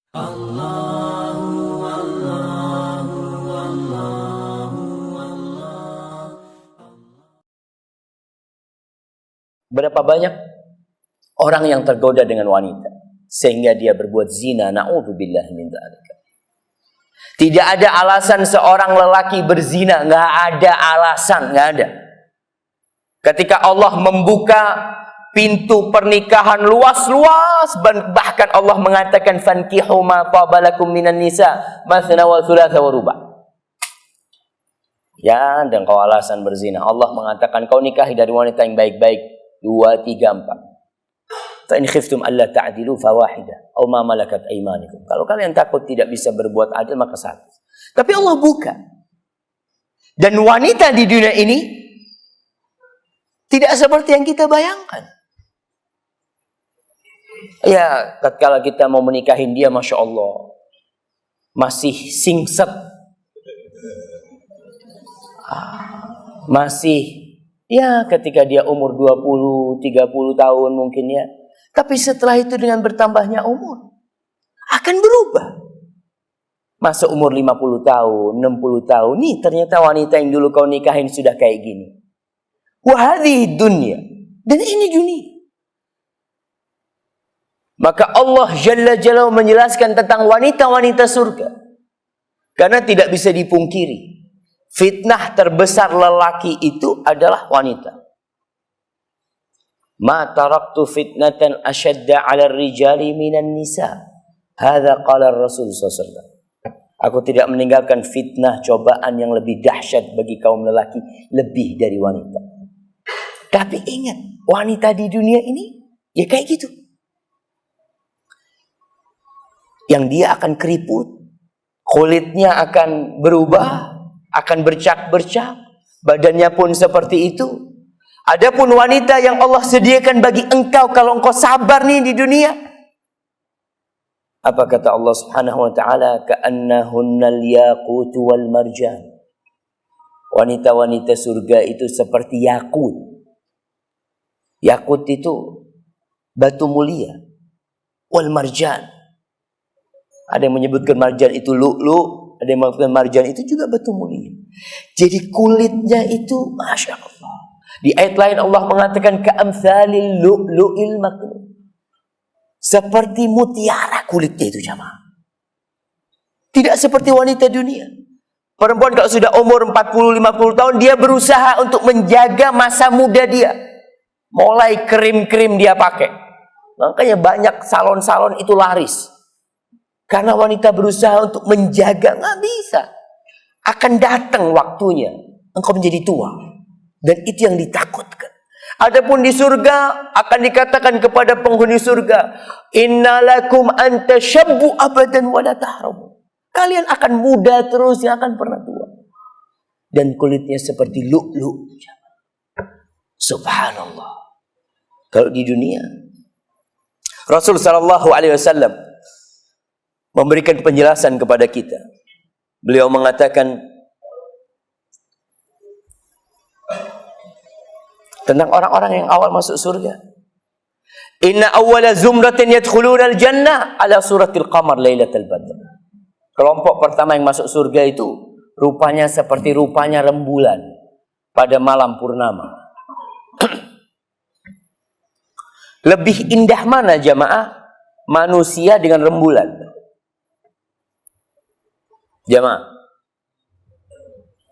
Berapa banyak orang yang tergoda dengan wanita sehingga dia berbuat zina, na'udzubillah min dzalik. Tidak ada alasan seorang lelaki berzina, nggak ada alasan, nggak ada. Ketika Allah membuka pintu pernikahan luas-luas, bahkan Allah mengatakan fankihu ma qabalakum minan nisa mathna wa thulatha wa ruba'. Ya, dan kau alasan berzina, Allah mengatakan kau nikahi dari wanita yang baik-baik 2, 3, 4. Fa in khiftum alla ta'dilu fawahida aw ma malakat aymanikum. Kalau kalian takut tidak bisa berbuat adil maka satu. Tapi Allah buka. Dan wanita di dunia ini tidak seperti yang kita bayangkan. Ya, tatkala kita mau menikahin dia, Masya Allah, masih singset, masih, ya ketika dia umur 20, 30 tahun mungkin ya. Tapi setelah itu dengan bertambahnya umur, akan berubah. Masa umur 50 tahun, 60 tahun, nih ternyata wanita yang dulu kau nikahin sudah kayak gini. Wahadhi dunia. Dan ini dunia. Maka Allah Jalla Jalla menjelaskan tentang wanita-wanita surga. Karena tidak bisa dipungkiri, fitnah terbesar lelaki itu adalah wanita. Ma taraktu fitnatan asyadda 'ala rijali minan nisa. Hadza qala Rasul sallallahu alaihi wasallam. Aku tidak meninggalkan fitnah cobaan yang lebih dahsyat bagi kaum lelaki lebih dari wanita. Tapi ingat, wanita di dunia ini ya kayak gitu. Yang dia akan keriput, kulitnya akan berubah, akan bercak-bercak, badannya pun seperti itu. Adapun wanita yang Allah sediakan bagi engkau kalau engkau sabar nih di dunia. Apa kata Allah Subhanahu wa taala? Ka'annahunnal yaqut wal marjan. Wanita-wanita surga itu seperti yakut. Yakut itu batu mulia. Wal marjan. Ada yang menyebutkan marjan itu lu'lu', ada yang menyebutkan marjan itu juga batu mulia. Jadi kulitnya itu Masya Allah. Di ayat lain Allah mengatakan ka'amthalil lu'lu'il maknun. Seperti mutiara kulitnya itu jamaah. Tidak seperti wanita dunia. Perempuan kalau sudah umur 40-50 tahun, dia berusaha untuk menjaga masa muda dia. Mulai krim-krim dia pakai. Makanya banyak salon-salon itu laris. Karena wanita berusaha untuk menjaga, nggak bisa. Akan datang waktunya, engkau menjadi tua. Dan itu yang ditakutkan. Adapun di surga, akan dikatakan kepada penghuni surga, innalakum antashabbu abadan wa la tahramu. Kalian akan muda terus, yang akan pernah tua. Dan kulitnya seperti lu'lu'. Subhanallah. Kalau di dunia, Rasul sallallahu alaihi wasallam memberikan penjelasan kepada kita. Beliau mengatakan tentang orang-orang yang awal masuk surga. Inna awwala zumratin yadkhuluna al-jannah ala suratil qamar lailatul badr. Kelompok pertama yang masuk surga itu rupanya seperti rupanya rembulan pada malam purnama. Lebih indah mana jamaah manusia dengan rembulan? Jamaah,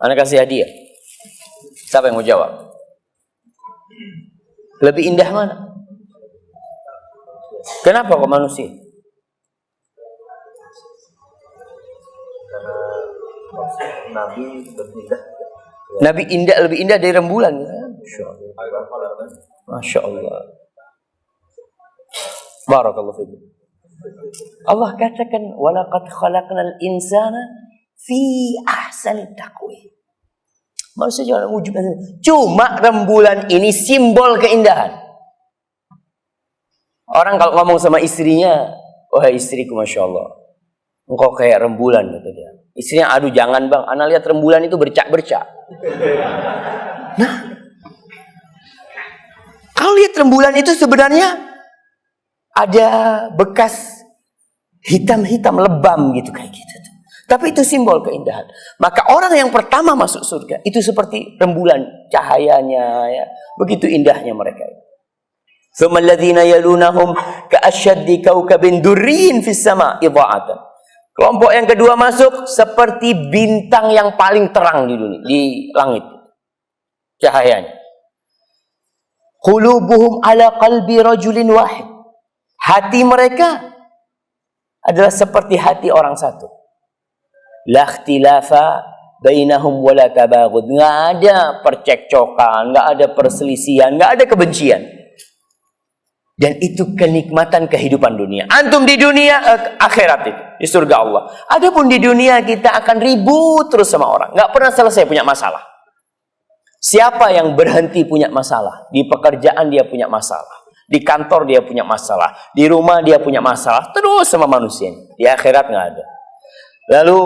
anak kasih hadiah. Siapa yang mau jawab? Lebih indah mana? Kenapa kok manusia? Nabi berindah. Nabi indah, lebih indah dari rembulan. Masya Allah. Barakallahu fikum. Allah katakan walaqad khalaqnal insana fi ahsani taqwim. Manusia jangan ujub. Cuma rembulan ini simbol keindahan. Orang kalau ngomong sama istrinya, wahai istriku Masya Allah, engkau kayak rembulan, kata dia. Istrinya, aduh jangan bang, ana lihat rembulan itu bercak-bercak. Nah, kalau lihat rembulan itu sebenarnya ada bekas hitam-hitam lebam gitu kayak gitu. Tapi itu simbol keindahan. Maka orang yang pertama masuk surga itu seperti rembulan cahayanya, ya. Begitu indahnya mereka. Tsumma alladziina yalunahum ka'asyaddi kaukabin durriyin fis sama' idha'atan. Kelompok yang kedua masuk seperti bintang yang paling terang di dunia, di langit. Cahayanya. Qulubuhum ala qalbi rajulin wahid. Hati mereka adalah seperti hati orang satu. La ikhtilafa bainahum wala tabaghud. Enggak ada percekcokan, enggak ada perselisihan, enggak ada kebencian. Dan itu kenikmatan kehidupan dunia. Antum di dunia akhirat itu, di surga Allah. Adapun di dunia kita akan ribut terus sama orang, enggak pernah selesai punya masalah. Siapa yang berhenti punya masalah? Di pekerjaan dia punya masalah, di kantor dia punya masalah, di rumah dia punya masalah, terus sama manusia. Di akhirat enggak ada. Lalu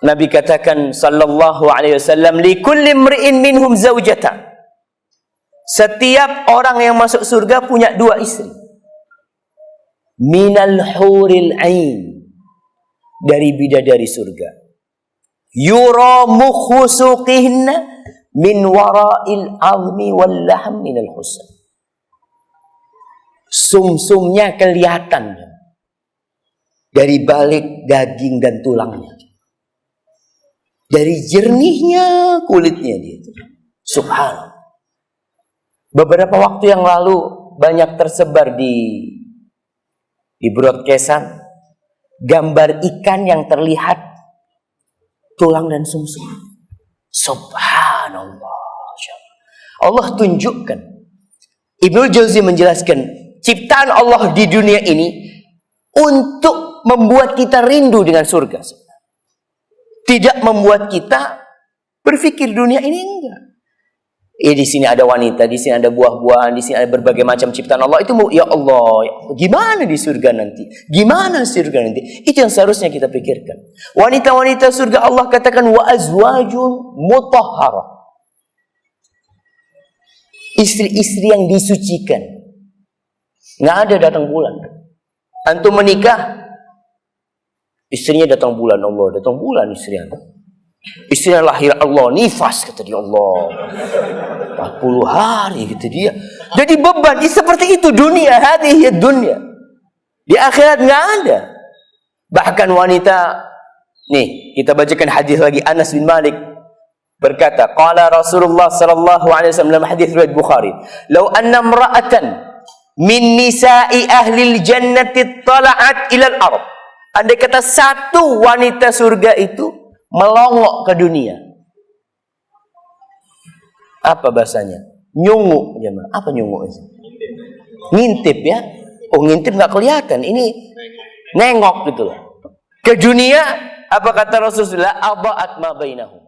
Nabi katakan sallallahu alaihi wasallam, li kulli imri'in minhum zaujatan. Setiap orang yang masuk surga punya dua istri. Minal huril ain, dari bidadari surga. Yura mukhusuqihinna min wara'il azmi wal lahm minal husn. Sumsumnya kelihatan dari balik daging dan tulangnya. Dari jernihnya kulitnya dia. Subhanallah. Beberapa waktu yang lalu banyak tersebar di broadcastan gambar ikan yang terlihat tulang dan sumsum. Subhanallah. Allah tunjukkan. Ibnu Jauzi menjelaskan ciptaan Allah di dunia ini untuk membuat kita rindu dengan surga. Tidak membuat kita berpikir dunia ini enggak. Di sini ada wanita, di sini ada buah-buahan, di sini ada berbagai macam ciptaan Allah. Itu ya Allah, gimana di surga nanti? Gimana surga nanti? Itu yang seharusnya kita pikirkan. Wanita-wanita surga Allah katakan wa azwajun mutahharah. Istri-istri yang disucikan. Nggak ada datang bulan. Antum menikah, istrinya datang bulan, Allah datang bulan istrinya. Istrinya lahir Allah, nifas kata dia Allah. 40 hari kata dia. Jadi beban seperti itu dunia, hadhihi dunia. Di akhirat nggak ada. Bahkan wanita, nih kita bacakan hadis lagi. Anas bin Malik berkata, qala Rasulullah sallallahu alaihi wasallam dalam hadis riwayat Bukhari, "Lau anna imra'atan min nisa'i ahli al-jannati tala'at ila al-ard." Andai kata satu wanita surga itu melongok ke dunia. Apa bahasanya? Nyungu. Apa nyungu? Ngintip ya. Oh ngintip nggak kelihatan. Ini nengok gitu loh. Ke dunia, apa kata Rasulullah? Aba'at ma bainahum.